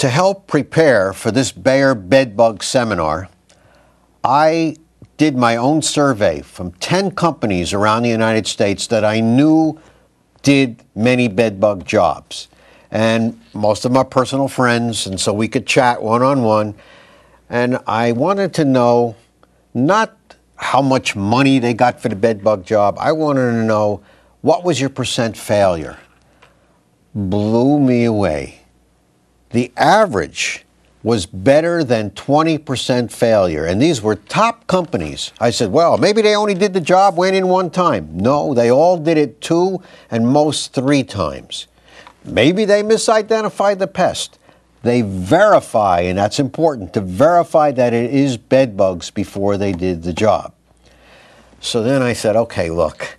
To help prepare for this Bayer Bedbug seminar, I did my own survey from 10 companies around the United States that I knew did many bedbug jobs. And most of them are personal friends, and so we could chat one-on-one. And I wanted to know not how much money they got for the bedbug job. I wanted to know, what was your percent failure? Blew me away. The average was better than 20% failure. And these were top companies. I said, well, maybe they only did the job, went in one time. No, they all did it 2 and most 3 times. Maybe they misidentified the pest. They verify, and that's important, to verify that it is bed bugs before they did the job. So then I said, okay, look,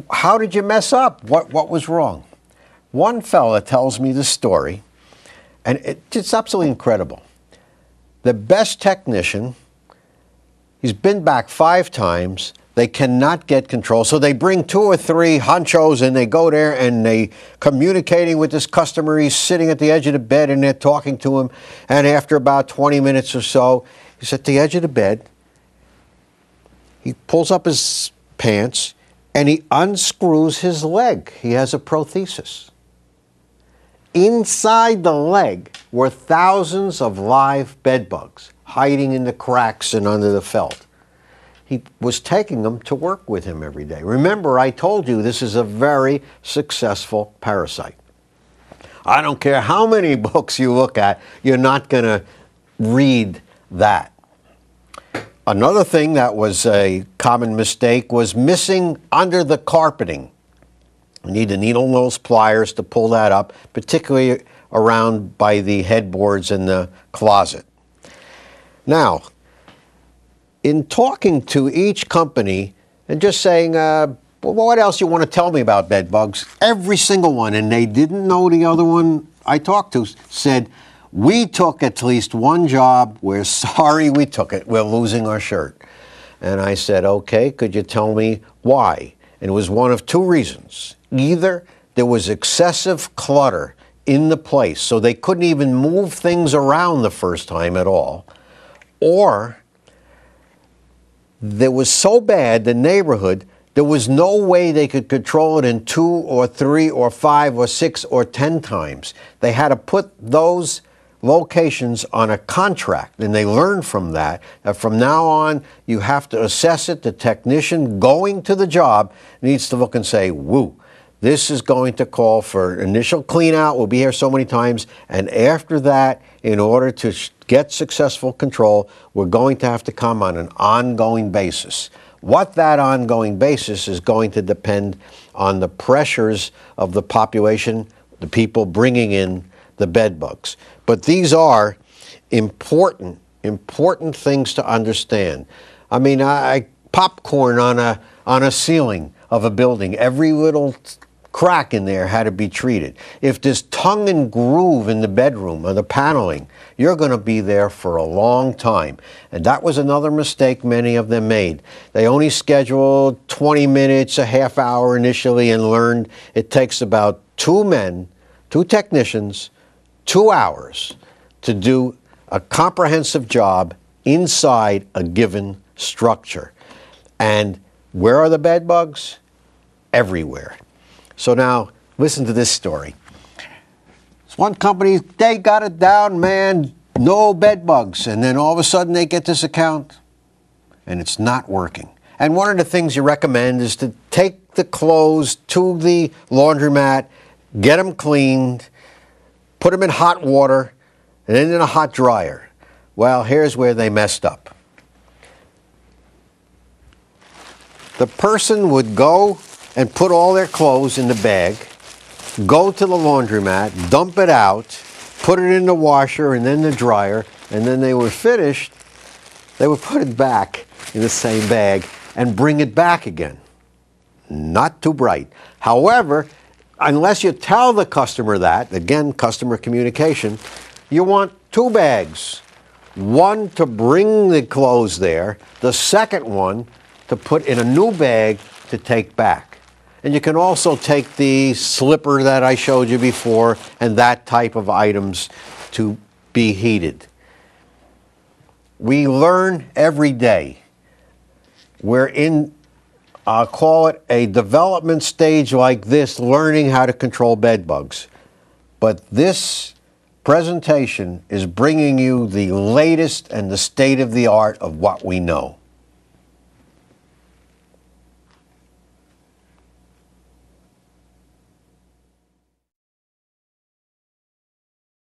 how did you mess up? What was wrong? One fella tells me the story, and it's absolutely incredible. The best technician, he's been back 5 times. They cannot get control. So they bring 2 or 3 honchos and they go there and they communicating with this customer. He's sitting at the edge of the bed and they're talking to him. And after about 20 minutes or so, he's at the edge of the bed. He pulls up his pants and he unscrews his leg. He has a prosthesis. Inside the leg were thousands of live bed bugs hiding in the cracks and under the felt. He was taking them to work with him every day. Remember, I told you this is a very successful parasite. I don't care how many books you look at, you're not going to read that. Another thing that was a common mistake was missing under the carpeting. You need the needle nose pliers to pull that up, particularly around by the headboards in the closet. Now, in talking to each company and just saying, well, what else you want to tell me about bed bugs? Every single one, and they didn't know the other one I talked to, said, we took at least one job. We're sorry we took it. We're losing our shirt. And I said, okay, could you tell me why? And it was one of 2 reasons. Either there was excessive clutter in the place, so they couldn't even move things around the first time at all, or there was so bad, the neighborhood, there was no way they could control it in 2 or 3 or 5 or 6 or 10 times. They had to put those locations on a contract, and they learned from that from now on you have to assess it. The technician going to the job needs to look and say, woo, this is going to call for initial clean out. We'll be here so many times, and after that, in order to get successful control, we're going to have to come on an ongoing basis. What that ongoing basis is going to depend on the pressures of the population, the people bringing in the bed bugs. But these are important things to understand. I mean, popcorn on a ceiling of a building, every little crack in there had to be treated. If there's tongue and groove in the bedroom or the paneling, you're going to be there for a long time. And that was another mistake many of them made. They only scheduled 20 minutes, a half hour initially, and learned it takes about 2 men, 2 technicians, 2 hours to do a comprehensive job inside a given structure. And where are the bed bugs? Everywhere. So now, listen to this story. This one company, they got it down, man, no bed bugs. And then all of a sudden they get this account and it's not working. And one of the things you recommend is to take the clothes to the laundromat, get them cleaned, put them in hot water, and then in a hot dryer. Well, here's where they messed up. The person would go and put all their clothes in the bag, go to the laundromat, dump it out, put it in the washer and then the dryer, and then they were finished, they would put it back in the same bag and bring it back again. Not too bright. However, unless you tell the customer that, again, customer communication, you want 2 bags. One to bring the clothes there, the second one to put in a new bag to take back. And you can also take the slipper that I showed you before and that type of items to be heated. We learn every day. We're in, I'll call it a development stage like this, learning how to control bed bugs. But this presentation is bringing you the latest and the state of the art of what we know.